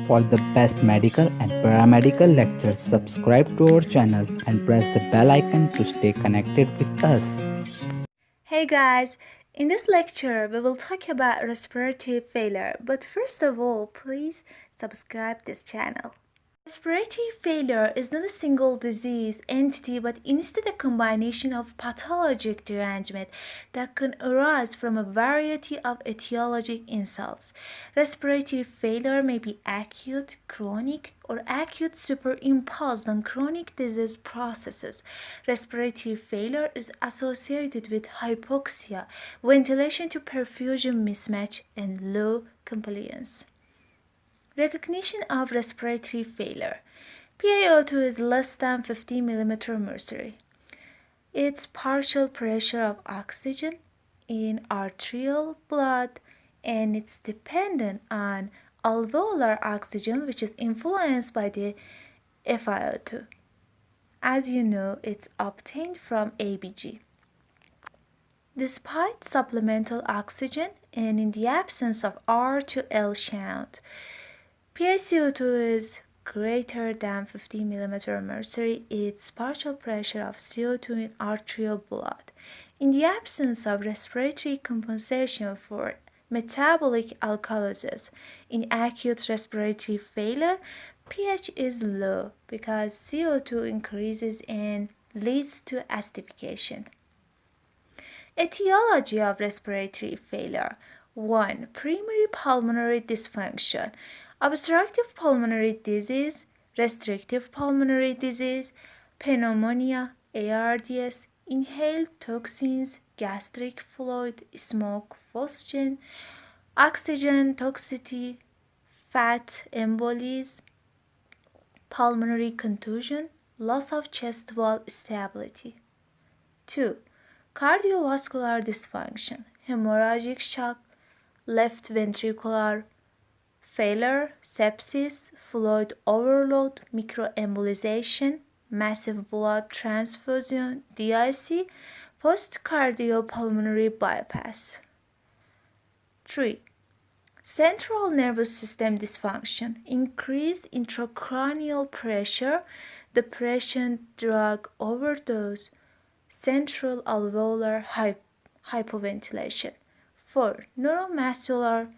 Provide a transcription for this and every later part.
For the best medical and paramedical lectures, subscribe to our channel and press the bell icon to stay connected with us. Hey guys, in this lecture we will talk about respiratory failure, but first of all, please subscribe this channel. Respiratory failure is not a single disease entity but instead a combination of pathologic derangement that can arise from a variety of etiologic insults. Respiratory failure may be acute, chronic, or acute superimposed on chronic disease processes. Respiratory failure is associated with hypoxia, ventilation to perfusion mismatch, and low compliance. Recognition of respiratory failure. PaO2 is less than 50 mm mercury. Its partial pressure of oxygen in arterial blood, and it's dependent on alveolar oxygen, which is influenced by the FiO2. As you know, it's obtained from ABG. Despite supplemental oxygen and in the absence of R to L shunt, PaCO2 is greater than 50 mm mercury. Its partial pressure of CO2 in arterial blood. In the absence of respiratory compensation for metabolic alkalosis in acute respiratory failure, pH is low because CO2 increases and leads to acidification. Etiology of respiratory failure. 1. Primary pulmonary dysfunction. Obstructive pulmonary disease, restrictive pulmonary disease, pneumonia, ARDS, inhaled toxins, gastric fluid, smoke, phosgen, oxygen toxicity, fat embolies, pulmonary contusion, loss of chest wall stability. 2. Cardiovascular dysfunction, hemorrhagic shock, left ventricular failure, sepsis, fluid overload, microembolization, massive blood transfusion, DIC, post-cardiopulmonary bypass. 3. Central nervous system dysfunction, increased intracranial pressure, depression, drug overdose, central alveolar hypoventilation. 4. Neuromuscular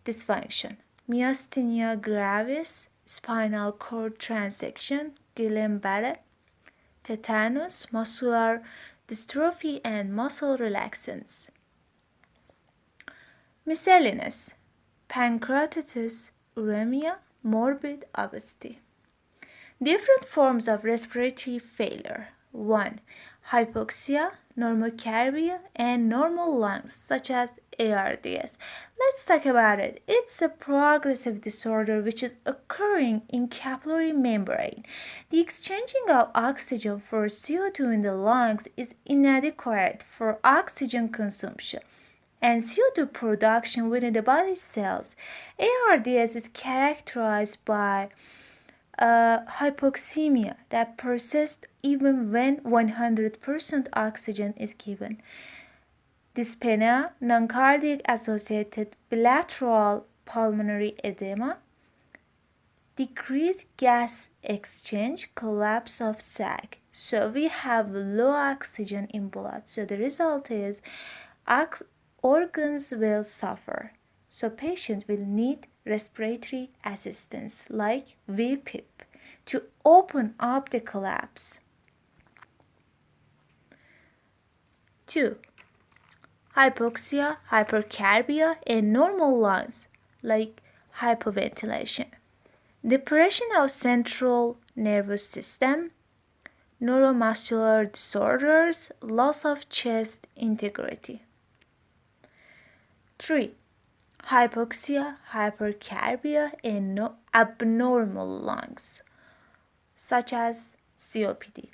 dysfunction, myasthenia gravis, spinal cord transection, Guillain-Barré, tetanus, muscular dystrophy, and muscle relaxants. Miscellaneous: pancreatitis, uremia, morbid obesity. Different forms of respiratory failure. 1. Hypoxia, normocardia, and normal lungs, such as ARDS. Let's talk about it. It's a progressive disorder which is occurring in capillary membrane. The exchanging of oxygen for CO2 in the lungs is inadequate for oxygen consumption and CO2 production within the body cells. ARDS is characterized by hypoxemia that persists even when 100% oxygen is given. Dyspnea, non-cardiac associated bilateral pulmonary edema, decreased gas exchange, collapse of sac. So we have low oxygen in blood. So the result is organs will suffer. So patient will need respiratory assistance like VPIP to open up the collapse. 2. Hypoxia, hypercarbia, and normal lungs like hypoventilation. Depression of central nervous system, neuromuscular disorders, loss of chest integrity. 3. Hypoxia, hypercarbia, and abnormal lungs, such as COPD.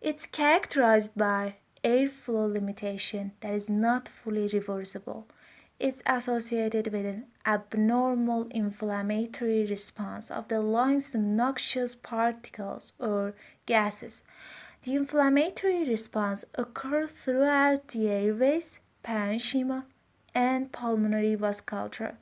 It's characterized by airflow limitation that is not fully reversible. It's associated with an abnormal inflammatory response of the lungs to noxious particles or gases. The inflammatory response occurs throughout the airways, parenchyma, and pulmonary vasculature.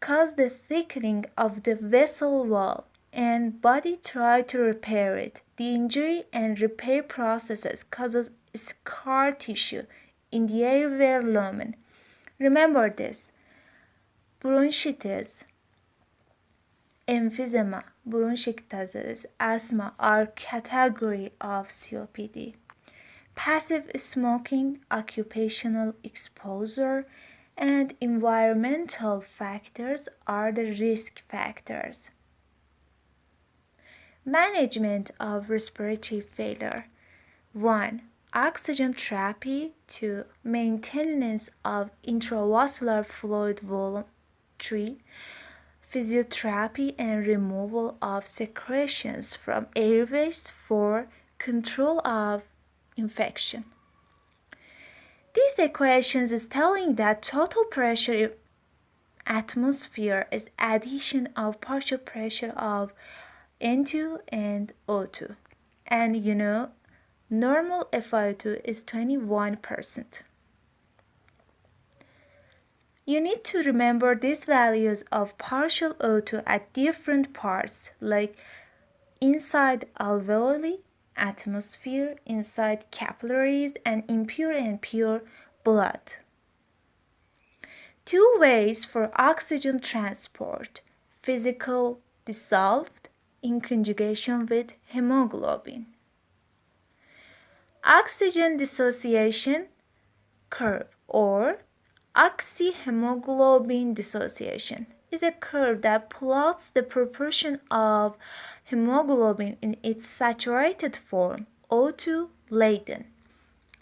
cause the thickening of the vessel wall and body try to repair it. The injury and repair processes causes scar tissue in the airway lumen. Remember this. Bronchitis, emphysema, bronchiectasis, asthma are category of COPD. Passive smoking, occupational exposure, and environmental factors are the risk factors. Management of respiratory failure. 1. Oxygen therapy. 2. Maintenance of intravascular fluid volume. 3. Physiotherapy and removal of secretions from airways. 4. Control of infection. These equations is telling that total pressure in atmosphere is addition of partial pressure of N2 and O2. And normal FiO2 is 21%. You need to remember these values of partial O2 at different parts, like inside alveoli, atmosphere, inside capillaries, and impure and pure blood. 2 ways for oxygen transport: physical dissolved in conjugation with hemoglobin. Oxygen dissociation curve or oxyhemoglobin dissociation is a curve that plots the proportion of hemoglobin in its saturated form, O2 laden,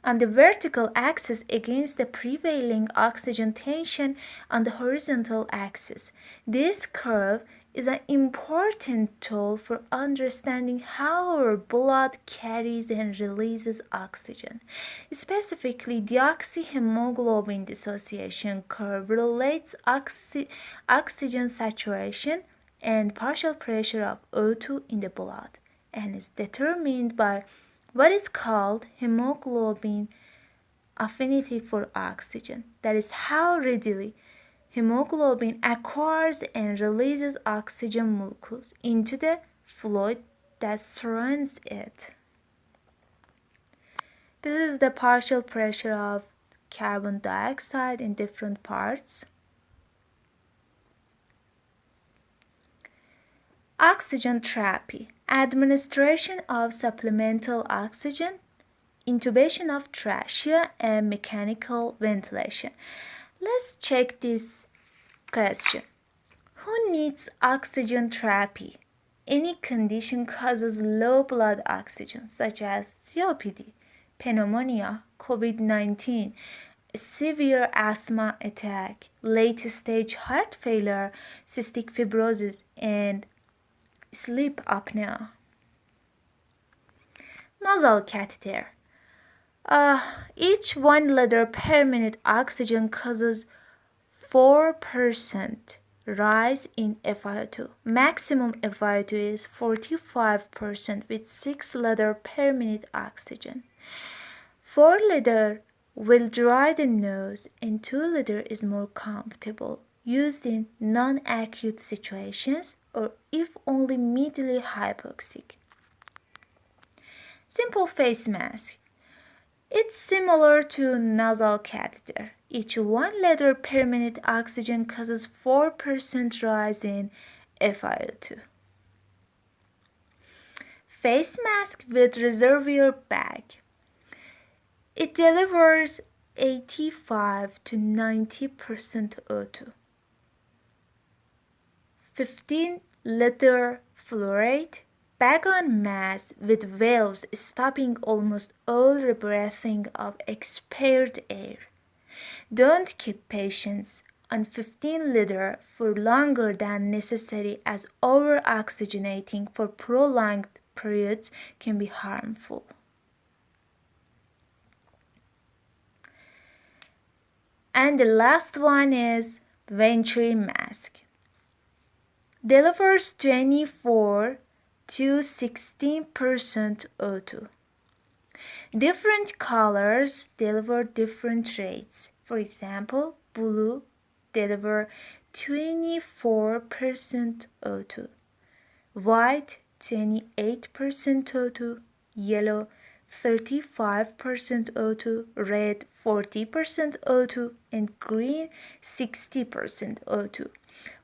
on the vertical axis against the prevailing oxygen tension on the horizontal axis. This curve is an important tool for understanding how our blood carries and releases oxygen. Specifically, the oxyhemoglobin dissociation curve relates oxygen saturation and partial pressure of O2 in the blood and is determined by what is called hemoglobin affinity for oxygen. That is how readily hemoglobin acquires and releases oxygen molecules into the fluid that surrounds it. This is the partial pressure of carbon dioxide in different parts. Oxygen therapy, administration of supplemental oxygen, intubation of trachea, and mechanical ventilation. Let's check this question. Who needs oxygen therapy? Any condition causes low blood oxygen, such as COPD, pneumonia, COVID-19, severe asthma attack, late-stage heart failure, cystic fibrosis, and sleep apnea. Nasal catheter. Each 1 liter per minute oxygen causes 4% rise in FiO2. Maximum FiO2 is 45% with 6 liter per minute oxygen. 4 liter will dry the nose and 2 liter is more comfortable, used in non-acute situations or if only mildly hypoxic. Simple face mask. It's similar to nasal catheter. Each 1 liter per minute oxygen causes 4% rise in FiO2. Face mask with reservoir bag. It delivers 85 to 90% O2. 15 liter fluoride bag on mass with valves stopping almost all rebreathing of expired air. Don't keep patients on 15 liter for longer than necessary, as over-oxygenating for prolonged periods can be harmful. And the last one is Venturi mask. Delivers 24 to 16% O2. Different colors deliver different rates. For example, blue deliver 24% O2, white 28% O2, yellow 35% O2, red 40% O2, and green 60% O2.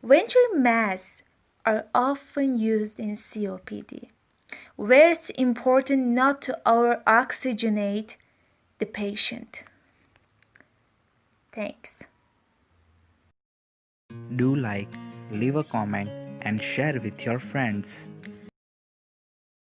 Venture masks are often used in COPD, where it's important not to over-oxygenate the patient. Thanks. Do like, leave a comment, and share with your friends.